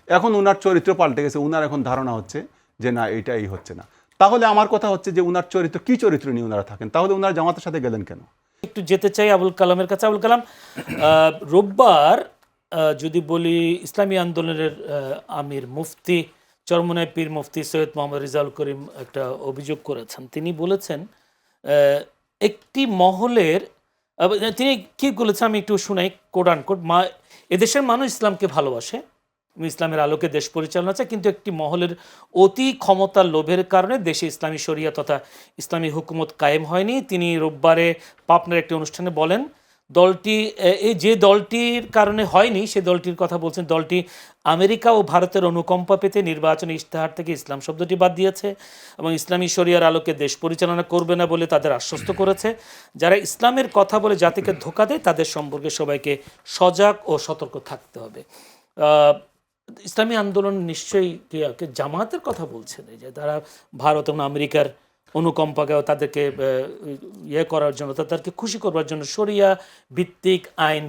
এখন উনার চরিত্র পাল্টে গেছে, উনার এখন ধারণা হচ্ছে যে না এইটাই হচ্ছে না। তাহলে আমার কথা হচ্ছে যে উনার চরিত্র কি চরিত্র নিয়ে উনারা থাকেন, তাহলে উনারা জামাতের সাথে গেলেন কেন? একটু যেতে চাই আবুল কালামের কাছে। আবুল কালাম, রোববার যদি বলি ইসলামী আন্দোলনের আমির মুফতি চরমনাই পীর মুফতি সৈয়দ মোহাম্মদ রেজাউল করিম একটা অভিযোগ করেছেন। তিনি বলেছেন একটি মহলের তিনি কি বলেছেন আমি একটু শুনাই কোট আনকোট। এদেশের মানুষ ইসলামকে ভালোবাসে, ইসলামের আলোকে দেশ পরিচালনা চায়, কিন্তু একটি মহলের অতি ক্ষমতার লোভের কারণে দেশে ইসলামী শরিয়া তথা ইসলামী হুকুমত কায়েম হয়নি। তিনি রোববারে পাবনার একটি অনুষ্ঠানে বলেন দলটি যে দলটির কারণে হয়নি সে দলটির কথা বলছেন। দলটি আমেরিকা ও ভারতের অনুকম্পা পেতে নির্বাচনী ইশতেহার থেকে ইসলাম শব্দটি বাদ দিয়েছে এবং ইসলামী শরিয়ার আলোকে দেশ পরিচালনা করবে না বলে তাদের আশ্বস্ত করেছে। যারা ইসলামের কথা বলে জাতিকে ধোঁকা দেয় তাদের সম্পর্কে সবাইকে সজাগ ও সতর্ক থাকতে হবে। ইসলামী আন্দোলন নিশ্চয়ই জামাতের কথা বলছেন, যে তারা ভারত এবং আমেরিকার অনুকম্পাকে তাদেরকে করার জন্য, তাদেরকে খুশি করবার জন্য শরিয়া ভিত্তিক আইন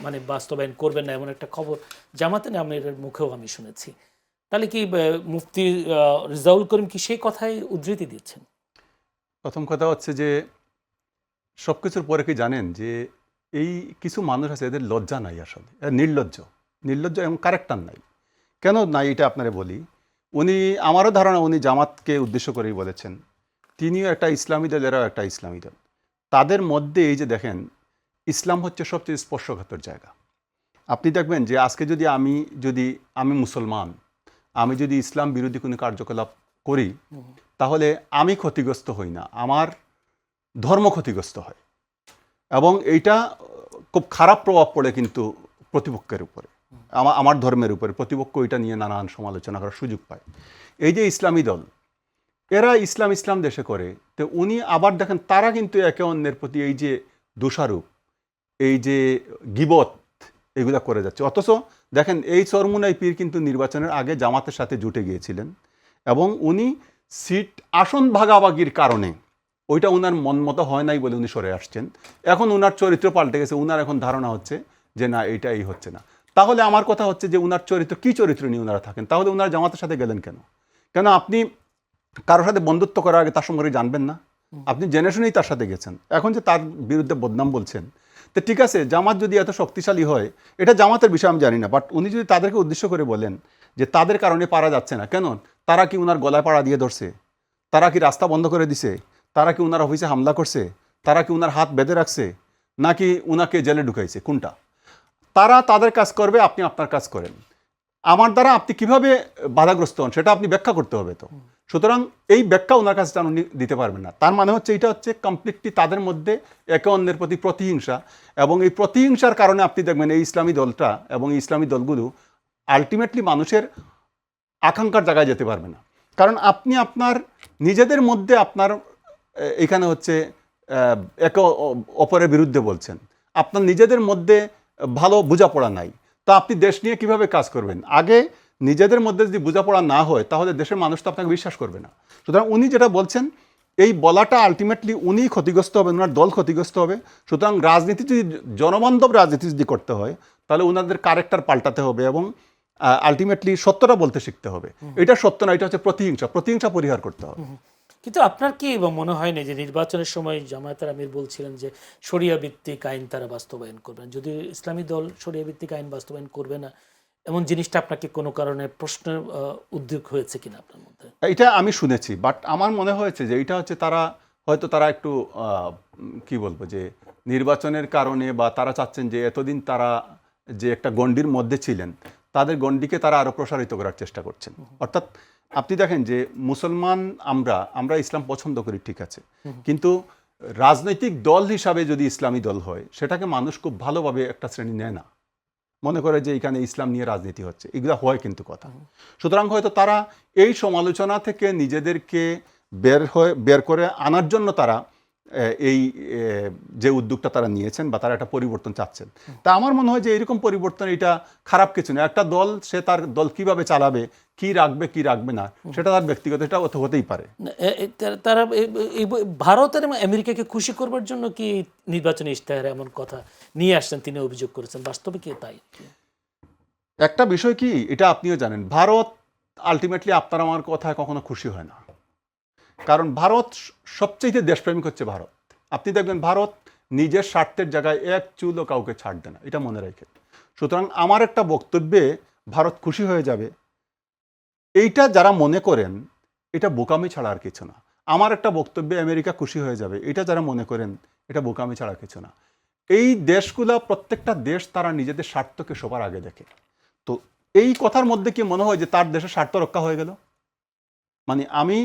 মানে বাস্তবায়ন করবেন না, এমন একটা খবর জামাতে আমিরের মুখেও আমি শুনেছি। তাহলে কি মুফতি রেজাউল করিম কি সেই কথাই উদ্ধৃতি দিচ্ছেন? প্রথম কথা হচ্ছে যে সবকিছুর পরে কি জানেন যে এই কিছু মানুষ আছে এদের লজ্জা নাই, আসলে নির্লজ্জ এবং ক্যারেক্টার নাই। কেন নাই এটা আপনারা বলি। উনি, আমারও ধারণা উনি জামাতকে উদ্দেশ্য করেই বলেছেন। তিনিও একটা ইসলামী দল, এরাও একটা ইসলামী দল। তাদের মধ্যে এই যে দেখেন, ইসলাম হচ্ছে সবচেয়ে স্পর্শকাতর জায়গা। আপনি দেখবেন যে আজকে যদি আমি মুসলমান, আমি যদি ইসলাম বিরোধী কোনো কার্যকলাপ করি, তাহলে আমি ক্ষতিগ্রস্ত হই না, আমার ধর্ম ক্ষতিগ্রস্ত হয় এবং এইটা খুব খারাপ প্রভাব পড়ে কিন্তু প্রতিপক্ষের উপরে, আমার ধর্মের উপরে। প্রতিপক্ষ এটা নিয়ে নানান সমালোচনা করার সুযোগ পায়। এই যে ইসলামী দল, এরা ইসলাম দেশে করে, তো উনি আবার দেখেন তারা কিন্তু একে অন্যের প্রতি এই যে দোষারোপ, এই যে গীবত, এগুলা করে যাচ্ছে। অথচ দেখেন এই চরমুনাই পীর কিন্তু নির্বাচনের আগে জামাতের সাথে জুটে গিয়েছিলেন এবং উনি আসন ভাগাভাগির কারণে ওইটা উনার মন মতো হয় নাই বলে উনি সরে আসছেন। এখন উনার চরিত্র পাল্টে গেছে, উনার এখন ধারণা হচ্ছে যে না এইটাই হচ্ছে না। তাহলে আমার কথা হচ্ছে যে উনার চরিত্র কি চরিত্র নিয়ে উনারা থাকেন, তাহলে উনার জামাতের সাথে গেলেন কেন? কেন আপনি কারোর সাথে বন্ধুত্ব করার আগে তার সম্পর্কে জানবেন না? আপনি জেনে শুনেই তার সাথে গেছেন, এখন যে তার বিরুদ্ধে বদনাম বলছেন। তো ঠিক আছে, জামাত যদি এত শক্তিশালী হয়, এটা জামাতের বিষয় আমি জানি না, বাট উনি যদি তাদেরকে উদ্দেশ্য করে বলেন যে তাদের কারণে পারা যাচ্ছে না, কেন? তারা কি উনার গলায় পাড়া দিয়ে ধরছে? তারা কি রাস্তা বন্ধ করে দিছে? তারা কি উনার অফিসে হামলা করছে? তারা কি উনার হাত বেঁধে রাখছে? নাকি উনাকে জেলে ঢুকাইছে? কোনটা? তারা তাদের কাজ করবে, আপনি আপনার কাজ করেন। আমার দ্বারা আপনি কিভাবে বাধাগ্রস্ত হন সেটা আপনি ব্যাখ্যা করতে হবে। তো সুতরাং এই ব্যাখ্যা ওনার কাছে উনি দিতে পারবেন না। তার মানে হচ্ছে এটা হচ্ছে কমপ্লিটলি তাদের মধ্যে একে অন্যের প্রতি প্রতিহিংসা, এবং এই প্রতিহিংসার কারণে আপনি দেখবেন এই ইসলামী দলটা এবং এই ইসলামী দলগুলো আলটিমেটলি মানুষের আকাঙ্ক্ষার জায়গায় যেতে পারবে না। কারণ আপনি আপনার নিজেদের মধ্যে আপনার এখানে হচ্ছে একে অপরের বিরুদ্ধে বলছেন, আপনার নিজেদের মধ্যে ভালো বোঝাপড়া নাই, তা আপনি দেশ নিয়ে কিভাবে কাজ করবেন? আগে নিজেদের মধ্যে যদি বোঝাপড়া না হয় তাহলে দেশের মানুষ তো আপনাকে বিশ্বাস করবে না। সুতরাং উনি যেটা বলছেন এই বলাটা আলটিমেটলি উনি ক্ষতিগ্রস্ত হবেন, ওনার দল ক্ষতিগ্রস্ত হবে। সুতরাং রাজনীতি যদি জনবান্ধব রাজনীতি যদি করতে হয় তাহলে ওনাদের ক্যারেক্টার পাল্টাতে হবে এবং আলটিমেটলি সত্যটা বলতে শিখতে হবে। এটা সত্য না, এটা হচ্ছে প্রতিহিংসা পরিহার করতে হবে। কিন্তু আপনার কি মনে হয় না যে নির্বাচনের সময় জামায়াতের আমির বলছিলেন যে শরিয়া ভিত্তিক আইন তারা বাস্তবায়ন করবেন, যদি ইসলামী দল শরিয়া ভিত্তিক আইন বাস্তবায়ন করবে না, এমন জিনিসটা আপনাকে কোনো কারণে প্রশ্নের উদ্যোগ হয়েছে কিনা আপনার মধ্যে? এটা আমি শুনেছি, বাট আমার মনে হয়েছে যে এটা হচ্ছে তারা একটু কি বলবো যে নির্বাচনের কারণে, বা তারা চাচ্ছেন যে এতদিন তারা যে একটা গণ্ডির মধ্যে ছিলেন তাদের গণ্ডিকে তারা আরো প্রসারিত করার চেষ্টা করছেন। অর্থাৎ আপনি দেখেন যে মুসলমান আমরা ইসলাম পছন্দ করি, ঠিক আছে, কিন্তু রাজনৈতিক দল হিসাবে যদি ইসলামী দল হয় সেটাকে মানুষ খুব ভালোভাবে একটা শ্রেণী নেয় না, মনে করে যে এখানে ইসলাম নিয়ে রাজনীতি হচ্ছে, এগুলো হয় কিন্তু কথা। সুতরাং হয়তো তারা এই সমালোচনা থেকে নিজেদেরকে বের করে আনার জন্য তারা এই যে উদ্যোগটা তারা নিয়েছেন বা তারা একটা পরিবর্তন চাচ্ছেন। তা আমার মনে হয় যে এরকম পরিবর্তন এটা খারাপ কিছু না। একটা দল সে তার দল কিভাবে চালাবে, কি রাখবে না, সেটা তার ব্যক্তিগত, এটা হতেই পারে। তারা ভারত এবং আমেরিকাকে খুশি করবার জন্য কি নির্বাচনী ইশতেহারে এমন কথা নিয়ে আসছেন তিনি অভিযোগ করেছেন, বাস্তবে কি তাই? একটা বিষয় কি, এটা আপনিও জানেন, ভারত আলটিমেটলি আপনার আমার কথায় কখনো খুশি হয় না। কারণ ভারত সবচেয়ে দেশপ্রেমিক হচ্ছে ভারত। আপনি দেখবেন ভারত নিজের স্বার্থের জায়গায় এক চুলও কাউকে ছাড় দেয় না, এটা মনে রাখেন। সুতরাং আমার একটা বক্তব্যে ভারত খুশি হয়ে যাবে, এইটা যারা মনে করেন, এটা বোকামি ছাড়া আর কিছু না। আমার একটা বক্তব্যে আমেরিকা খুশি হয়ে যাবে, এটা যারা মনে করেন, এটা বোকামি ছাড়া কিছু না। এই দেশগুলা, প্রত্যেকটা দেশ তারা নিজেদের স্বার্থকে সবার আগে দেখে। তো এই কথার মধ্যে কি মনে হয় যে তার দেশের স্বার্থ রক্ষা হয়ে গেল? মানে আমি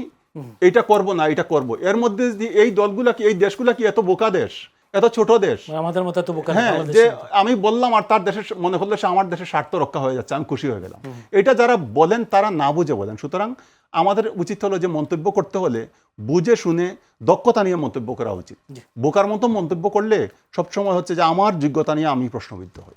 এইটা করব না, এটা করব, এর মধ্যে এই দলগুলা কি, এই দেশগুলা কি এত বোকা দেশ, এত ছোট দেশ? আমাদের মতো তো বোকা না, হ্যাঁ, বাংলাদেশ যে আমি বললাম আর তার দেশের মনে হলো সে আমার দেশের স্বার্থ রক্ষা হয়ে যাচ্ছে, আমি খুশি হয়ে গেলাম। এটা যারা বলেন তারা না বুঝে বলেন। সুতরাং আমাদের উচিত হলো যে মন্তব্য করতে হলে বুঝে শুনে দক্ষতা নিয়ে মন্তব্য করা উচিত। বোকার মতো মন্তব্য করলে সবসময় হচ্ছে যে আমার যোগ্যতা নিয়ে আমি প্রশ্নবিদ্ধ হই।